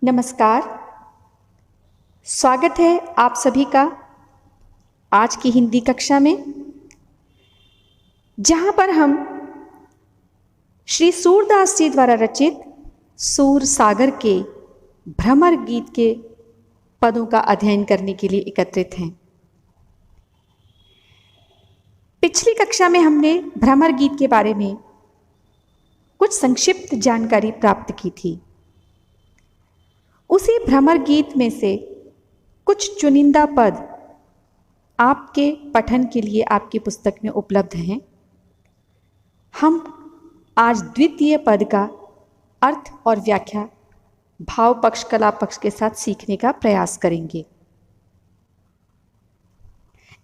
नमस्कार। स्वागत है आप सभी का आज की हिंदी कक्षा में, जहां पर हम श्री सूरदास जी द्वारा रचित सूर सागर के भ्रमर गीत के पदों का अध्ययन करने के लिए एकत्रित हैं। पिछली कक्षा में हमने भ्रमर गीत के बारे में कुछ संक्षिप्त जानकारी प्राप्त की थी। उसी भ्रमर गीत में से कुछ चुनिंदा पद आपके पठन के लिए आपकी पुस्तक में उपलब्ध हैं। हम आज द्वितीय पद का अर्थ और व्याख्या भाव पक्ष कला पक्ष के साथ सीखने का प्रयास करेंगे।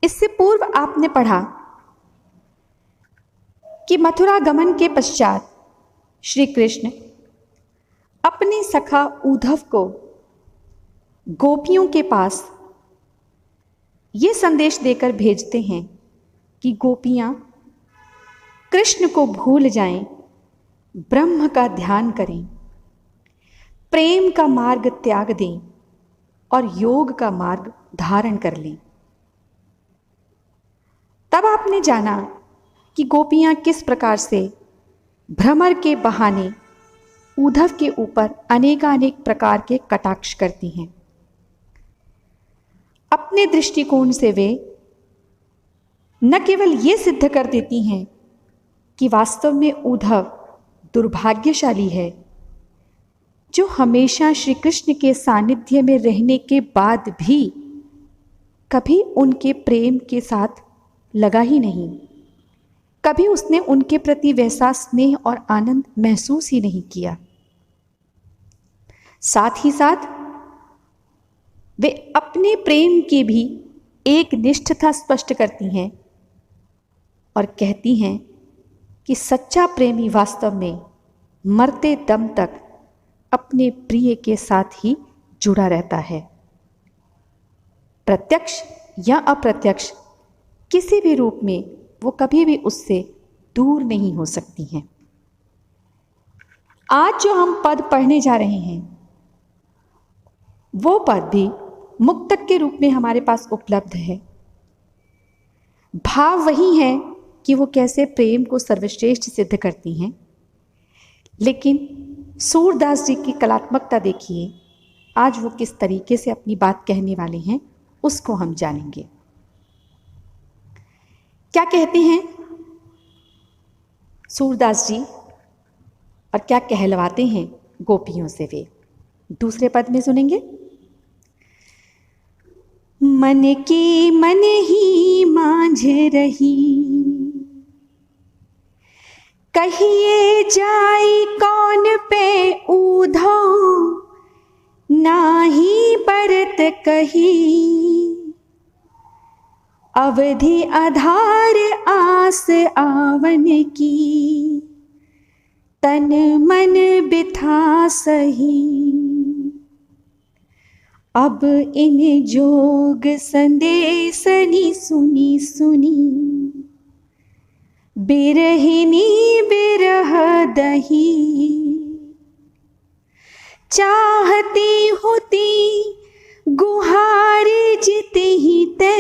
इससे पूर्व आपने पढ़ा कि मथुरा गमन के पश्चात श्री कृष्ण अपने सखा उद्धव को गोपियों के पास ये संदेश देकर भेजते हैं कि गोपियां कृष्ण को भूल जाएं, ब्रह्म का ध्यान करें, प्रेम का मार्ग त्याग दें और योग का मार्ग धारण कर लें। तब आपने जाना कि गोपियां किस प्रकार से भ्रमर के बहाने उद्धव के ऊपर अनेकानेक प्रकार के कटाक्ष करती हैं। अपने दृष्टिकोण से वे न केवल ये सिद्ध कर देती हैं कि वास्तव में उद्धव दुर्भाग्यशाली है, जो हमेशा श्री कृष्ण के सानिध्य में रहने के बाद भी कभी उनके प्रेम के साथ लगा ही नहीं, कभी उसने उनके प्रति वैसा स्नेह और आनंद महसूस ही नहीं किया। साथ ही साथ वे अपने प्रेम की भी एक निष्ठता स्पष्ट करती हैं और कहती हैं कि सच्चा प्रेमी वास्तव में मरते दम तक अपने प्रिय के साथ ही जुड़ा रहता है। प्रत्यक्ष या अप्रत्यक्ष किसी भी रूप में वो कभी भी उससे दूर नहीं हो सकती हैं। आज जो हम पद पढ़ने जा रहे हैं वो पद भी मुक्तक के रूप में हमारे पास उपलब्ध है। भाव वही है कि वो कैसे प्रेम को सर्वश्रेष्ठ सिद्ध करती हैं, लेकिन सूरदास जी की कलात्मकता देखिए, आज वो किस तरीके से अपनी बात कहने वाले हैं उसको हम जानेंगे। क्या कहते हैं सूरदास जी और क्या कहलवाते हैं गोपियों से वे, दूसरे पद में सुनेंगे। मन की मन ही मांझ रही, कहिए जाई कौन पे उद्धव, नाही परत कही, अवधि आधार आस आवन की, तन मन बिथा सही, अब इन जोग संदेशनी सुनी सुनी, बिरहिनी बिरह दही, चाहती होती गुहारी जितही ते,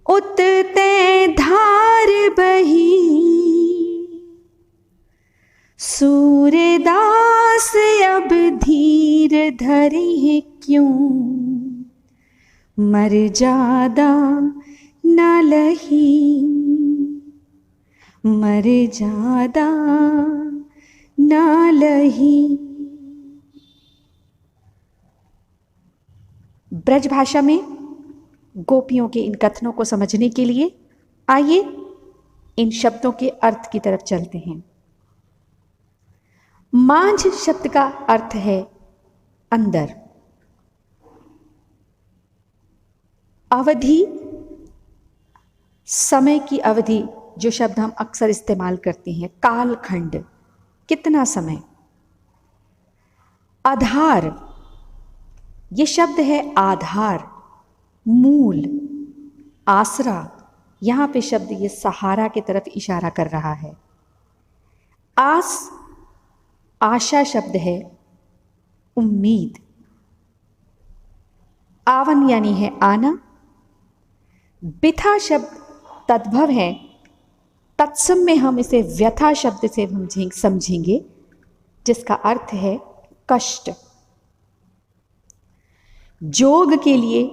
उतते धार बही, सूरदास अब धीर धरे है क्यों, मर जादा न लही, मर जादा न लही। ब्रज भाषा में गोपियों के इन कथनों को समझने के लिए आइए इन शब्दों के अर्थ की तरफ चलते हैं। मांझ शब्द का अर्थ है अंदर। अवधि, समय की अवधि, जो शब्द हम अक्सर इस्तेमाल करते हैं, कालखंड, कितना समय। आधार, ये शब्द है आधार, मूल, आसरा। यहाँ पे शब्द ये सहारा की तरफ इशारा कर रहा है। आस, आशा शब्द है उम्मीद। आवन यानी है आना। बिथा शब्द तद्भव है, तत्सम में हम इसे व्यथा शब्द से समझेंगे, जिसका अर्थ है कष्ट। जोग के लिए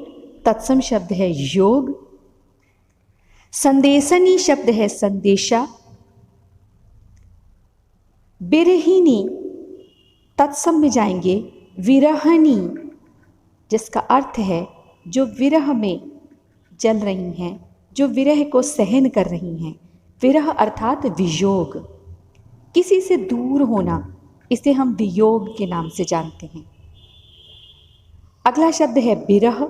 तत्सम शब्द है योग। संदेशनी शब्द है संदेशा। बिरहिनी तत्सम में जाएंगे विरहनी, जिसका अर्थ है जो विरह में जल रही हैं, जो विरह को सहन कर रही हैं। विरह अर्थात वियोग, किसी से दूर होना, इसे हम वियोग के नाम से जानते हैं। अगला शब्द है बिरह।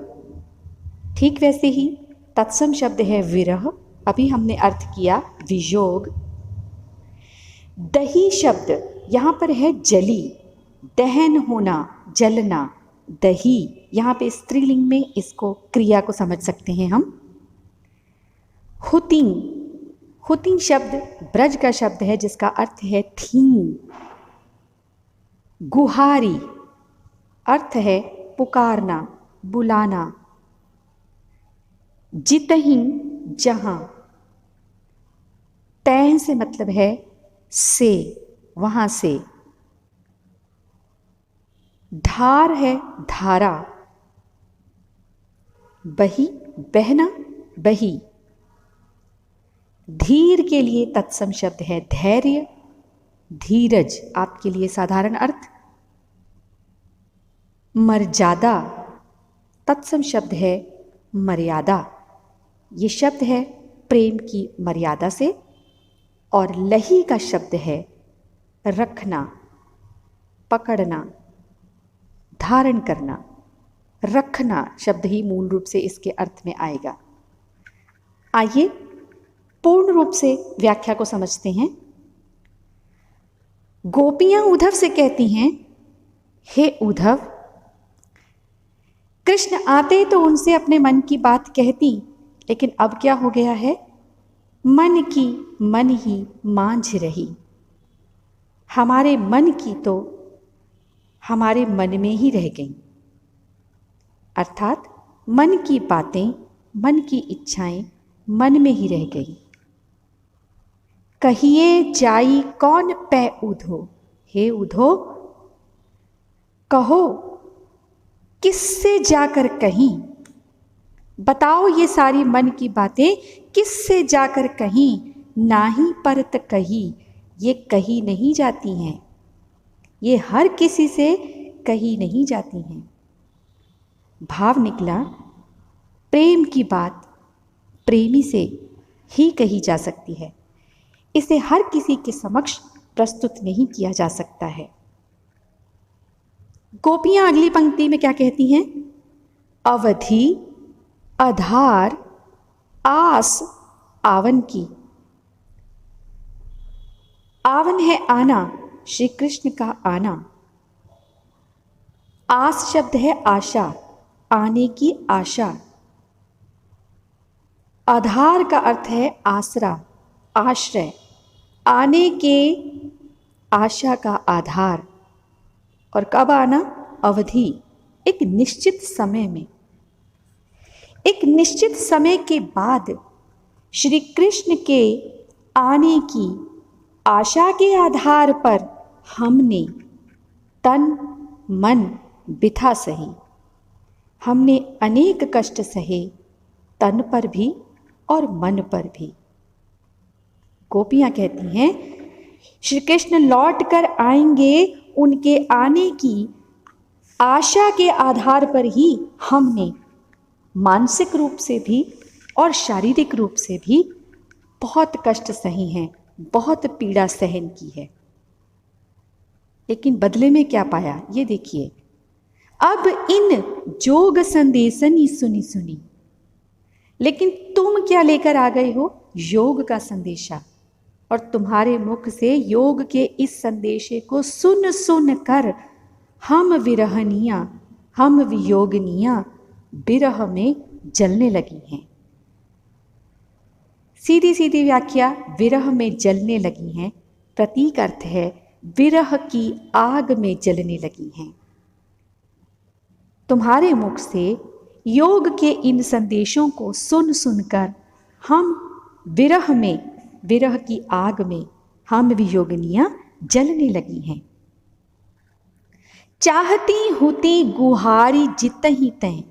ठीक वैसे ही तत्सम शब्द है विरह, अभी हमने अर्थ किया वियोग। दही शब्द यहाँ पर है जली, दहन होना, जलना। दही यहाँ पे स्त्रीलिंग में इसको क्रिया को समझ सकते हैं हम। हुतिंग, हुतिंग शब्द ब्रज का शब्द है जिसका अर्थ है थी। गुहारी अर्थ है पुकारना, बुलाना। जितहीं जहां, तैं से मतलब है से, वहां से। धार है धारा। बही, बहना, बही। धीर के लिए तत्सम शब्द है धैर्य, धीरज। आपके लिए साधारण अर्थ। मर्यादा तत्सम शब्द है मर्यादा। ये शब्द है प्रेम की मर्यादा से। और लही का शब्द है रखना, पकड़ना, धारण करना। रखना शब्द ही मूल रूप से इसके अर्थ में आएगा। आइए पूर्ण रूप से व्याख्या को समझते हैं। गोपियां उद्धव से कहती हैं, हे उद्धव, कृष्ण आते तो उनसे अपने मन की बात कहती, लेकिन अब क्या हो गया है? मन की मन ही मांझ रही। हमारे मन की तो हमारे मन में ही रह गई। अर्थात मन की बातें, मन की इच्छाएं मन में ही रह गई। कहिए जाई कौन पै उधो, हे उधो कहो किससे जाकर कहीं। बताओ ये सारी मन की बातें किससे जाकर कहीं। नाही परत कही, ये कही नहीं जाती हैं। ये हर किसी से कही नहीं जाती हैं। भाव निकला, प्रेम की बात प्रेमी से ही कही जा सकती है, इसे हर किसी के समक्ष प्रस्तुत नहीं किया जा सकता है। गोपियां अगली पंक्ति में क्या कहती हैं? अवधि, आधार, आस आवन की। आवन है आना, श्री कृष्ण का आना। आस शब्द है आशा, आने की आशा। आधार का अर्थ है आसरा, आश्रय। आने के आशा का आधार। और कब आना? अवधि, एक निश्चित समय में। एक निश्चित समय के बाद श्री कृष्ण के आने की आशा के आधार पर हमने तन मन बिथा सही। हमने अनेक कष्ट सहे, तन पर भी और मन पर भी। गोपियां कहती हैं, श्री कृष्ण लौट कर आएंगे, उनके आने की आशा के आधार पर ही हमने मानसिक रूप से भी और शारीरिक रूप से भी बहुत कष्ट सही हैं, बहुत पीड़ा सहन की है। लेकिन बदले में क्या पाया? ये देखिए, अब इन जोग संदेशनी सुनी सुनी। लेकिन तुम क्या लेकर आ गए हो? योग का संदेशा। और तुम्हारे मुख से योग के इस संदेशे को सुन सुन कर हम विरहनिया, हम वियोगनिया विरह में जलने लगी हैं। सीधी सीधी व्याख्या, विरह में जलने लगी हैं। प्रतीक अर्थ है विरह की आग में जलने लगी हैं। तुम्हारे मुख से योग के इन संदेशों को सुन सुनकर हम विरह में, विरह की आग में हम वियोगिनियां जलने लगी हैं। चाहती होती गुहारी जितहि तैं।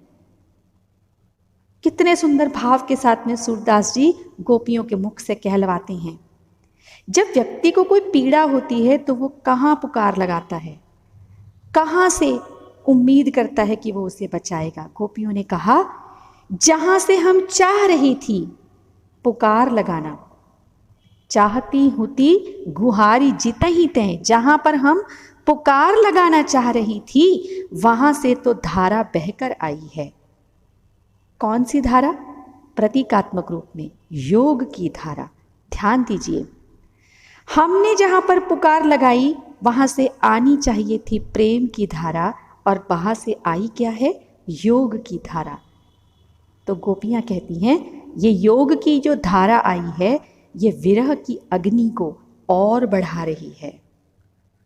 कितने सुंदर भाव के साथ में सूरदास जी गोपियों के मुख से कहलवाते हैं। जब व्यक्ति को कोई पीड़ा होती है तो वो कहाँ पुकार लगाता है, कहाँ से उम्मीद करता है कि वो उसे बचाएगा। गोपियों ने कहा, जहां से हम चाह रही थी पुकार लगाना। चाहती होती गुहारी जितहि तैं, जहां पर हम पुकार लगाना चाह रही थी वहां से तो धारा बहकर आई है। कौन सी धारा? प्रतीकात्मक रूप में योग की धारा। ध्यान दीजिए, हमने जहां पर पुकार लगाई वहां से आनी चाहिए थी प्रेम की धारा, और वहां से आई क्या है? योग की धारा। तो गोपियां कहती हैं, ये योग की जो धारा आई है ये विरह की अग्नि को और बढ़ा रही है।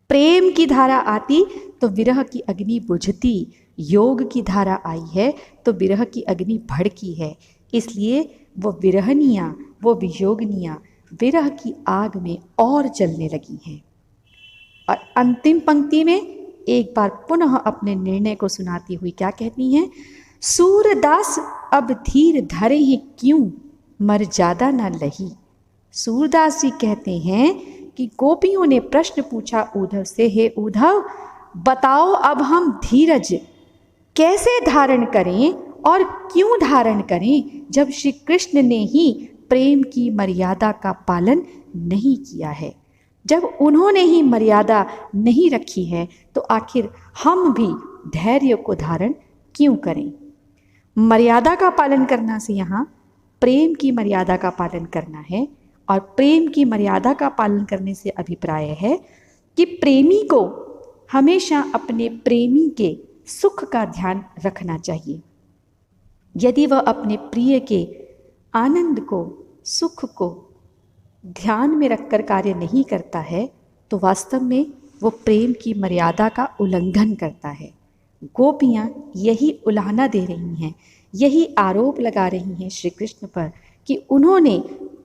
प्रेम की धारा आती तो विरह की अग्नि बुझती, योग की धारा आई है तो विरह की अग्नि भड़की है। इसलिए वो विरहनियां, वो वियोगनियां विरह की आग में और जलने लगी हैं। और अंतिम पंक्ति में एक बार पुनः अपने निर्णय को सुनाती हुई क्या कहती हैं? सूरदास अब धीर धरे हैं क्यों, मर ज्यादा ना लही। सूरदास जी कहते हैं कि गोपियों ने प्रश्न पूछा उद्धव से, हे उद्धव बताओ अब हम धीरज कैसे धारण करें और क्यों धारण करें, जब श्री कृष्ण ने ही प्रेम की मर्यादा का पालन नहीं किया है। जब उन्होंने ही मर्यादा नहीं रखी है तो आखिर हम भी धैर्य को धारण क्यों करें। मर्यादा का पालन करना से यहाँ प्रेम की मर्यादा का पालन करना है, और प्रेम की मर्यादा का पालन करने से अभिप्राय है कि प्रेमी को हमेशा अपने प्रेमी के सुख का ध्यान रखना चाहिए। यदि वह अपने प्रिय के आनंद को, सुख को ध्यान में रखकर कार्य नहीं करता है तो वास्तव में वो प्रेम की मर्यादा का उल्लंघन करता है। गोपियाँ यही उलाहना दे रही हैं, यही आरोप लगा रही हैं श्री कृष्ण पर कि उन्होंने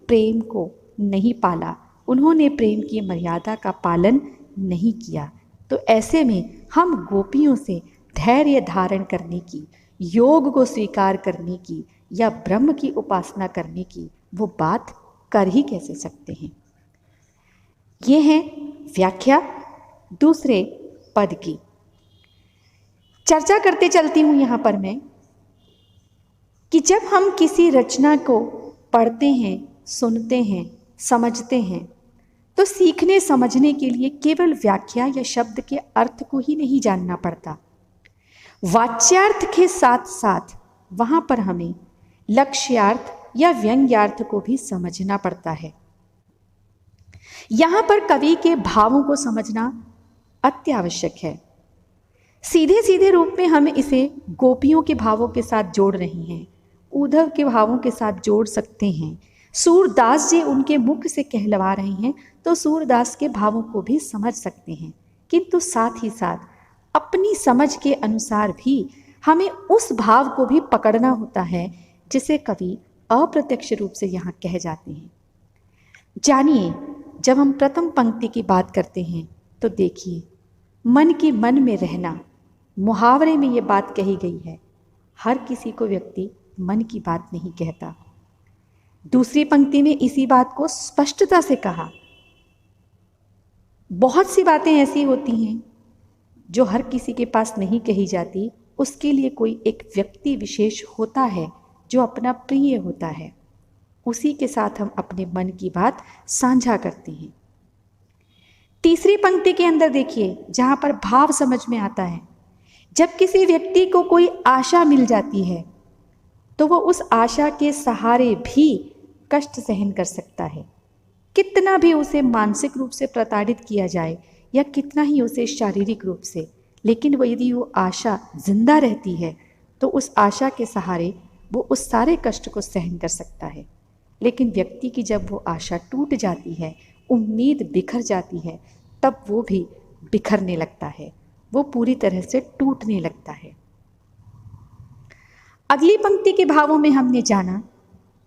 प्रेम को नहीं पाला, उन्होंने प्रेम की मर्यादा का पालन नहीं किया। तो ऐसे में हम गोपियों से धैर्य धारण करने की, योग को स्वीकार करने की या ब्रह्म की उपासना करने की वो बात कर ही कैसे सकते हैं। ये है व्याख्या दूसरे पद की। चर्चा करते चलती हूँ यहाँ पर मैं कि जब हम किसी रचना को पढ़ते हैं, सुनते हैं, समझते हैं तो सीखने समझने के लिए केवल व्याख्या या शब्द के अर्थ को ही नहीं जानना पड़ता, वाच्यार्थ के साथ साथ वहाँ पर हमें लक्ष्यार्थ या व्यंग्यार्थ को भी समझना पड़ता है। यहाँ पर कवि के भावों को समझना अत्यावश्यक है। सीधे सीधे रूप में हम इसे गोपियों के भावों के साथ जोड़ रहे हैं, उद्धव के भावों के साथ जोड़ सकते हैं। सूरदास जी उनके मुख से कहलवा रहे हैं तो सूरदास के भावों को भी समझ सकते हैं, किंतु साथ ही साथ अपनी समझ के अनुसार भी हमें उस भाव को भी पकड़ना होता है जिसे कवि अप्रत्यक्ष रूप से यहाँ कह जाते हैं। जानिए, जब हम प्रथम पंक्ति की बात करते हैं तो देखिए, मन की मन में रहना, मुहावरे में ये बात कही गई है। हर किसी को व्यक्ति मन की बात नहीं कहता। दूसरी पंक्ति में इसी बात को स्पष्टता से कहा। बहुत सी बातें ऐसी होती हैं जो हर किसी के पास नहीं कही जाती, उसके लिए कोई एक व्यक्ति विशेष होता है जो अपना प्रिय होता है, उसी के साथ हम अपने मन की बात साझा करते हैं। तीसरी पंक्ति के अंदर देखिए, जहाँ पर भाव समझ में आता है, जब किसी व्यक्ति को कोई आशा मिल जाती है तो वो उस आशा के सहारे भी कष्ट सहन कर सकता है। कितना भी उसे मानसिक रूप से प्रताड़ित किया जाए या कितना ही उसे शारीरिक रूप से, लेकिन वो यदि वो आशा जिंदा रहती है तो उस आशा के सहारे वो उस सारे कष्ट को सहन कर सकता है। लेकिन व्यक्ति की जब वो आशा टूट जाती है, उम्मीद बिखर जाती है, तब वो भी बिखरने लगता है, वो पूरी तरह से टूटने लगता है। अगली पंक्ति के भावों में हमने जाना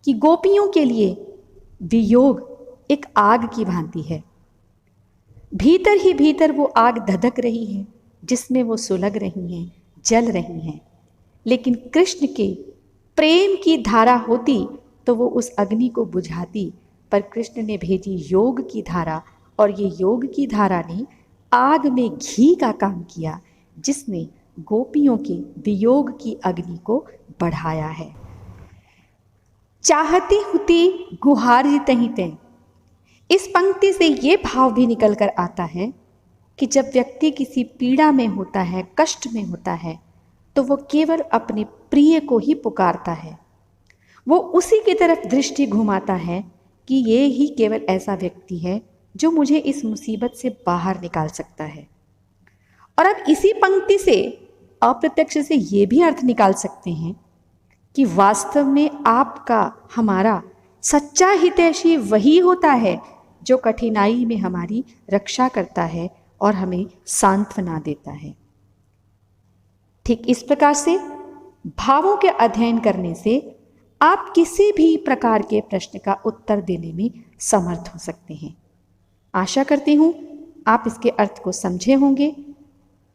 कि गोपियों के लिए वियोग एक आग की भांति है। भीतर ही भीतर वो आग धधक रही है, जिसमें वो सुलग रही हैं, जल रही हैं। लेकिन कृष्ण के प्रेम की धारा होती तो वो उस अग्नि को बुझाती, पर कृष्ण ने भेजी योग की धारा, और ये योग की धारा ने आग में घी का काम किया, जिसने गोपियों के वियोग की अग्नि को बढ़ाया है। चाहती हुती गुहार तहिते, इस पंक्ति से ये भाव भी निकल कर आता है कि जब व्यक्ति किसी पीड़ा में होता है, कष्ट में होता है, तो वो केवल अपने प्रिय को ही पुकारता है। वो उसी की तरफ दृष्टि घुमाता है कि ये ही केवल ऐसा व्यक्ति है जो मुझे इस मुसीबत से बाहर निकाल सकता है। और अब इसी पंक्ति से अप्रत्यक्ष से ये भी अर्थ निकाल सकते हैं कि वास्तव में आपका, हमारा सच्चा हितैषी वही होता है जो कठिनाई में हमारी रक्षा करता है और हमें सांत्वना देता है। ठीक इस प्रकार से भावों के अध्ययन करने से आप किसी भी प्रकार के प्रश्न का उत्तर देने में समर्थ हो सकते हैं। आशा करती हूँ आप इसके अर्थ को समझे होंगे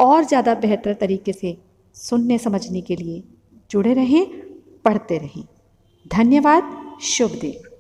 और ज़्यादा बेहतर तरीके से सुनने समझने के लिए जुड़े रहें, पढ़ते रहें। धन्यवाद। शुभ दिन।